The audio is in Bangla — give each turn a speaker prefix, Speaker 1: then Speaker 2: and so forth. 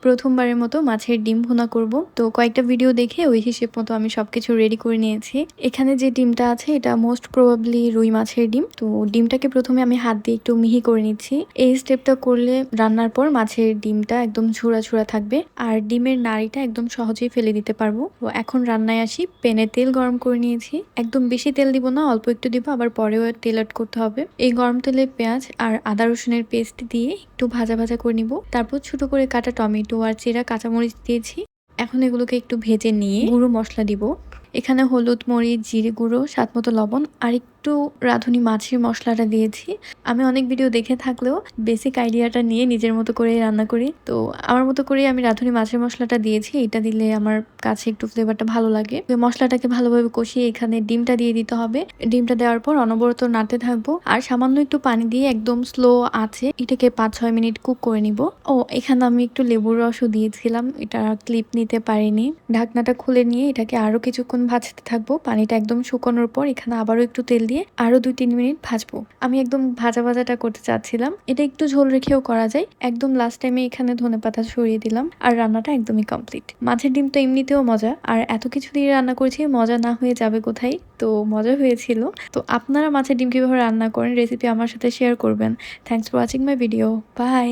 Speaker 1: প্রথমবারের মতো মাছের ডিম ভুনা করব। তো কয়েকটা ভিডিও দেখে ওই হিসেব মতো আমি সবকিছু রেডি করে নিয়েছি। এখানে যে ডিমটা আছে এটা মোস্ট প্রবাবলি রুই মাছের ডিম। তো ডিমটাকে প্রথমে আমি হাত দিয়ে একটু মিহি করে নিচ্ছি। এই স্টেপটা করলে রান্নার পর মাছের ডিমটা একদম ঝুরা ঝুরা থাকবে আর ডিমের নাড়িটা একদম সহজেই ফেলে দিতে পারবো। তো এখন রান্নায় আসি। প্যানে তেল গরম করে নিয়েছি। একদম বেশি তেল দিব না, অল্প একটু দিব, আবার পরেও তেল অ্যাড করতে হবে। এই গরম তেলে পেঁয়াজ আর আদা রসুনের পেস্ট দিয়ে একটু ভাজা ভাজা করে নিব। তারপর ছোট করে কাটা টমেটো আর চেরা কাঁচামরিচ দিয়েছি। এখন এগুলোকে একটু ভেজে নিয়ে গুঁড়ো মশলা দিব। এখানে হলুদ, মরিচ, জিরে গুঁড়ো, স্বাদ মতো লবণ আর একটু রাঁধুনি মাছের মশলাটা দিয়েছি। আমি অনেক ভিডিও দেখে থাকলেও বেসিক আইডিয়াটা নিয়ে নিজের মতো করে রান্না করি। তো আমার মতো করেই আমি রাঁধুনি মাছের মশলাটা দিয়েছি। এটা দিলে আমার কাছে একটু ফ্লেভারটা ভালো লাগে। মশলাটাকে ভালোভাবে কষিয়ে এখানে ডিমটা দিয়ে দিতে হবে। ডিমটা দেওয়ার পর অনবরত নাড়তে থাকবো আর সামান্য একটু পানি দিয়ে একদম স্লো আছে এটাকে 5-6 মিনিট কুক করে নিব। এখানে আমি একটু লেবুর রসও দিয়েছিলাম, এটা ক্লিপ নিতে পারিনি। ঢাকনাটা খুলে নিয়ে এটাকে আরো কিছুক্ষণ ভাজতে থাকবো। পানিটা একদম শুকানোর পর এখানে আবারও একটু তেল দিয়ে আরো 2-3 মিনিট ভাজবো। আমি একদম ভাজা ভাজাটা করতে চাচ্ছিলাম। এটা একটু ঝোল রেখেও করা যায়। একদম লাস্ট টাইমে এখানে ধনেপাতা ছড়িয়ে দিলাম আর রান্নাটা একদমই কমপ্লিট। মাছের ডিম তো এমনিতেও মজা, আর এত কিছু দিয়ে রান্না করেছি, মজা না হয়ে যাবে কোথায়। তো মজা হয়েছিল। তো আপনারা মাছের ডিম কিভাবে রান্না করেন রেসিপি আমার সাথে শেয়ার করবেন। Thanks for watching my video. By.